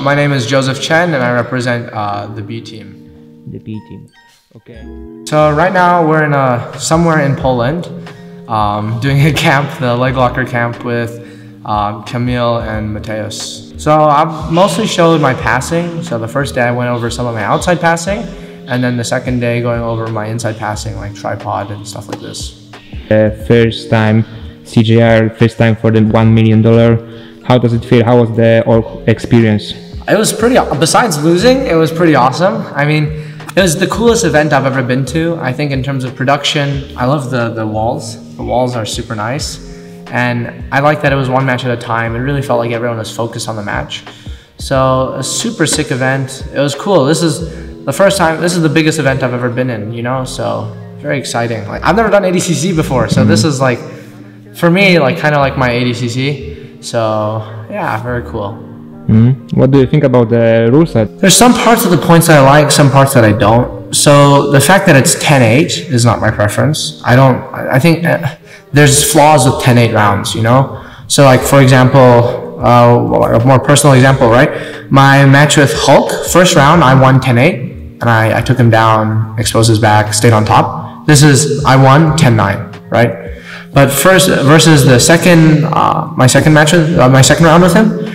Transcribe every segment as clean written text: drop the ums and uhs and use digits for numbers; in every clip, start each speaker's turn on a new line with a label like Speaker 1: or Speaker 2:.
Speaker 1: My name is Jozef Chen and I represent the B team.
Speaker 2: The B team. Okay.
Speaker 1: So right now we're in somewhere in Poland doing a camp, the Leglock Camp with Camille and Mateus. So I've mostly showed my passing. So the first day I went over some of my outside passing, and then the second day going over my inside passing, like tripod and stuff like this.
Speaker 2: First time CJR, first time for the $1 million. How does it feel? How was the experience?
Speaker 1: It was pretty, besides losing, it was pretty awesome. I mean, it was the coolest event I've ever been to. I think in terms of production, I love the walls. The walls are super nice. And I like that it was one match at a time. It really felt like everyone was focused on the match. So a super sick event. It was cool. This is the first time, this is the biggest event I've ever been in, you know? So very exciting. Like I've never done ADCC before. So this is like, for me, like kind of like my ADCC. So yeah, very cool.
Speaker 2: What do you think about the rule set?
Speaker 1: There's some parts of the points that I like, some parts that I don't. So the fact that it's 10-8 is not my preference. I think there's flaws with 10-8 rounds, you know? So like, for example, a more personal example, right? My match with Hulk, first round, I won 10-8 and I took him down, exposed his back, stayed on top. I won 10-9, right? But first, versus the second, my second round with him,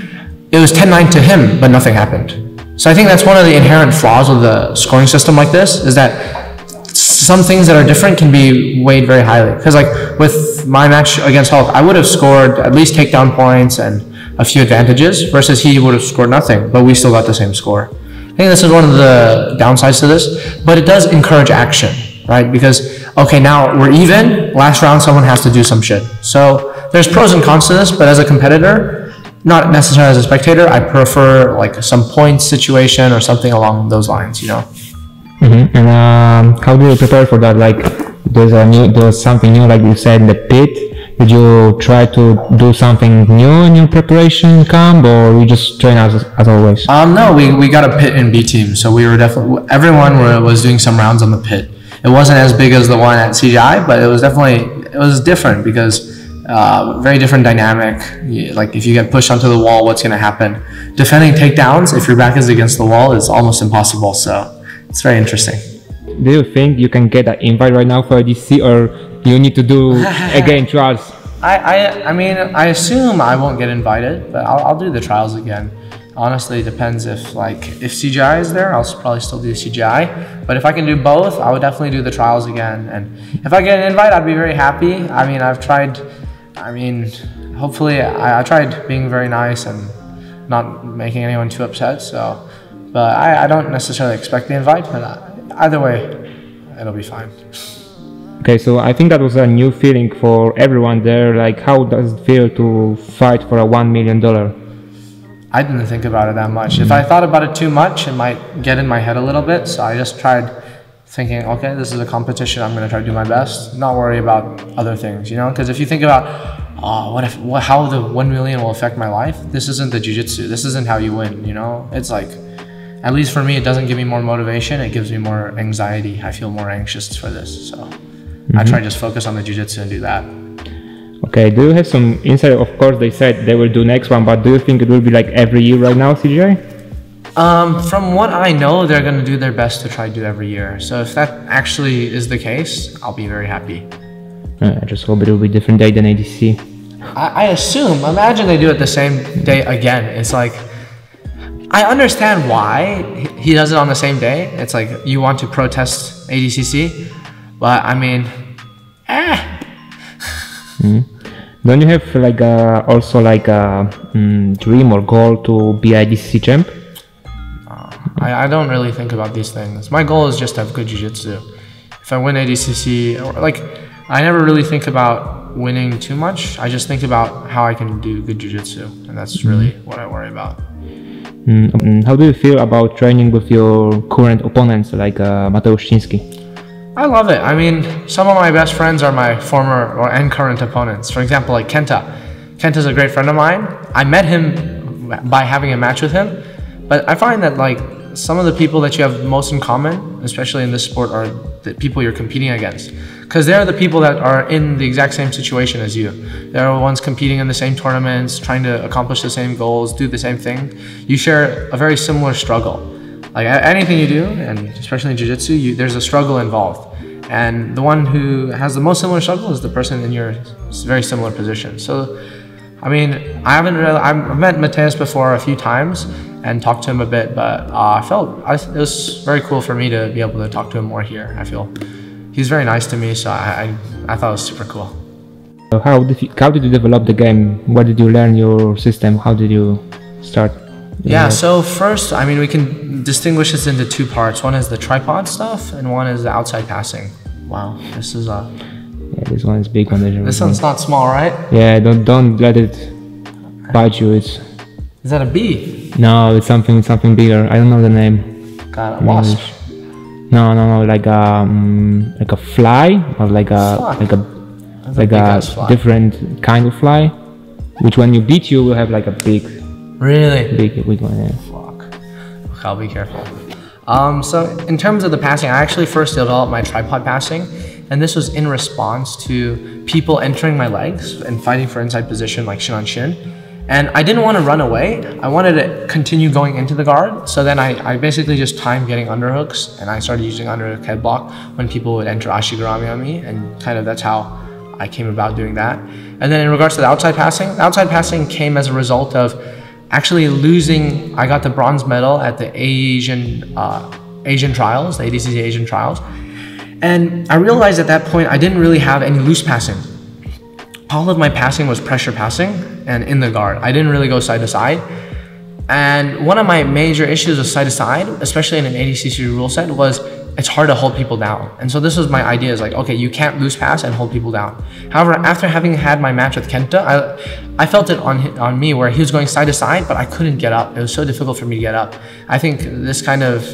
Speaker 1: it was 10-9 to him, but nothing happened. So I think that's one of the inherent flaws of the scoring system like this, is that some things that are different can be weighed very highly. Because like with my match against Hulk, I would have scored at least takedown points and a few advantages, versus he would have scored nothing, but we still got the same score. I think this is one of the downsides to this, but it does encourage action, right? Because, okay, now we're even, last round someone has to do some shit. So there's pros and cons to this, but as a competitor, not necessarily as a spectator, I prefer like some points situation or something along those lines, you know?
Speaker 2: And how do you prepare for that? Like, there's something new, like you said, in the pit. Did you try to do something new in your preparation camp, or you just train as always?
Speaker 1: No, we got a pit in B team, so we were definitely, everyone was doing some rounds on the pit. It wasn't as big as the one at CGI, but it was different because very different dynamic. Like if you get pushed onto the wall, what's going to happen? Defending takedowns, if your back is against the wall, is almost impossible. So it's very interesting.
Speaker 2: Do you think you can get an invite right now for ADC, or you need to do again trials?
Speaker 1: I mean, I assume I won't get invited, but I'll do the trials again. Honestly, it depends if CGI is there, I'll probably still do CGI. But if I can do both, I would definitely do the trials again. And if I get an invite, I'd be very happy. I mean, hopefully, I tried being very nice and not making anyone too upset. So, but I don't necessarily expect the invite, but either way, it'll be fine.
Speaker 2: Okay, so I think that was a new feeling for everyone there. Like, how does it feel to fight for a $1 million?
Speaker 1: I didn't think about it that much. If I thought about it too much, it might get in my head a little bit. So I just tried thinking, okay, this is a competition. I'm going to try to do my best, not worry about other things, you know? Because if you think about, how the 1 million will affect my life, this isn't the jiu-jitsu. This isn't how you win, you know? It's like, at least for me, it doesn't give me more motivation. It gives me more anxiety. I feel more anxious for this. So I try to just focus on the jiu-jitsu and do that.
Speaker 2: Okay, do you have some insight? Of course, they said they will do next one, but do you think it will be like every year right now, CGI?
Speaker 1: From what I know, they're going to do their best to try to do every year. So if that actually is the case, I'll be very happy.
Speaker 2: I just hope it will be a different day than ADC.
Speaker 1: I assume, imagine they do it the same day again. It's like, I understand why he does it on the same day. It's like you want to protest ADCC, but I mean,
Speaker 2: Don't you have like also like a dream or goal to be IDCC champ?
Speaker 1: I don't really think about these things. My goal is just to have good jiu-jitsu. If I win ADCC, I never really think about winning too much. I just think about how I can do good jiu-jitsu, and that's really what I worry about.
Speaker 2: How do you feel about training with your current opponents like Mateusz Chiński?
Speaker 1: I love it. I mean, some of my best friends are my former and current opponents. For example, like Kenta. Kenta's a great friend of mine. I met him by having a match with him, but I find that like some of the people that you have most in common, especially in this sport, are the people you're competing against, because they're the people that are in the exact same situation as you. They're the ones competing in the same tournaments, trying to accomplish the same goals, do the same thing. You share a very similar struggle. Like anything you do, and especially in jiu-jitsu, there's a struggle involved. And the one who has the most similar struggle is the person in your very similar position. So, I mean, I've met Mateus before a few times and talked to him a bit, but it was very cool for me to be able to talk to him more here. I feel he's very nice to me, so I thought it was super cool.
Speaker 2: So how did you develop the game? What did you learn your system? How did you start?
Speaker 1: Yeah, so first, I mean, we can distinguish this into two parts. One is the tripod stuff, and one is the outside passing. Wow, this is
Speaker 2: yeah, this one is big one.
Speaker 1: This one's not small, right?
Speaker 2: Yeah, don't let it bite you. Is
Speaker 1: that a bee?
Speaker 2: No, it's something bigger. I don't know the name.
Speaker 1: Got a wasp.
Speaker 2: No, like a fly, or like a different kind of fly, which when you beat you will have like a big.
Speaker 1: Really?
Speaker 2: Big one, yeah.
Speaker 1: Fuck. Okay, I'll be careful. So in terms of the passing, I actually first developed my tripod passing, and this was in response to people entering my legs and fighting for inside position like shin on shin. And I didn't want to run away. I wanted to continue going into the guard. So then I basically just timed getting underhooks, and I started using underhook head block when people would enter ashigarami on me, and kind of that's how I came about doing that. And then in regards to the outside passing came as a result of actually losing. I got the bronze medal at the Asian trials, the ADCC Asian trials. And I realized at that point, I didn't really have any loose passing. All of my passing was pressure passing and in the guard. I didn't really go side to side. And one of my major issues with side to side, especially in an ADCC rule set, was it's hard to hold people down. And so this was my idea, is like, okay, you can't loose pass and hold people down. However, after having had my match with Kenta, I felt it on me where he was going side to side, but I couldn't get up. It was so difficult for me to get up. I think this kind of,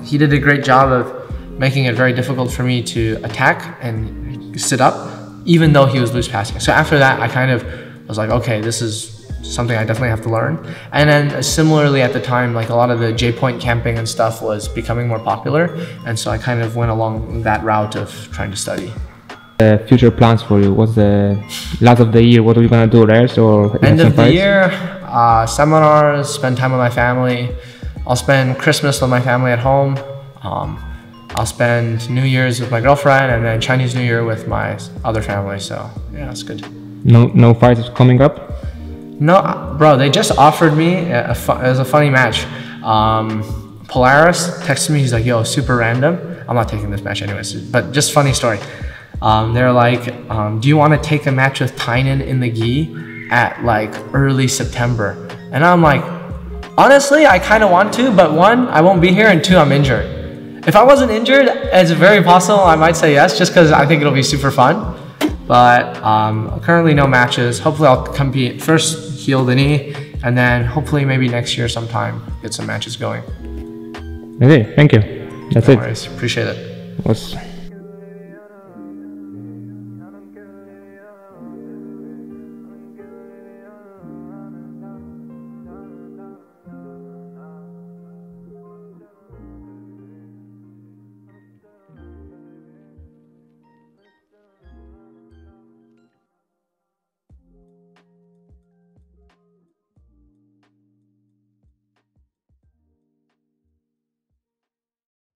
Speaker 1: he did a great job of making it very difficult for me to attack and sit up, even though he was loose passing. So after that, I kind of was like, okay, this is something I definitely have to learn. And then similarly at the time, like a lot of the J-point camping and stuff was becoming more popular. And so I kind of went along that route of trying to study.
Speaker 2: Future plans for you? What's the last of the year? What are you going to do, rest or
Speaker 1: end of the year? Seminars, spend time with my family. I'll spend Christmas with my family at home. I'll spend New Year's with my girlfriend, and then Chinese New Year with my other family. So yeah, it's good.
Speaker 2: No fights coming up?
Speaker 1: No, bro, they just offered me, it was a funny match. Polaris texted me, he's like, yo, super random. I'm not taking this match anyways, but just funny story. They're like, do you want to take a match with Tynan in the gi at like early September? And I'm like, honestly, I kind of want to, but one, I won't be here, and two, I'm injured. If I wasn't injured, it's very possible I might say yes, just because I think it'll be super fun. But currently no matches. Hopefully I'll compete, first heal the knee, and then hopefully maybe next year sometime get some matches going.
Speaker 2: Okay, thank you. That's it.
Speaker 1: No worries. Appreciate it.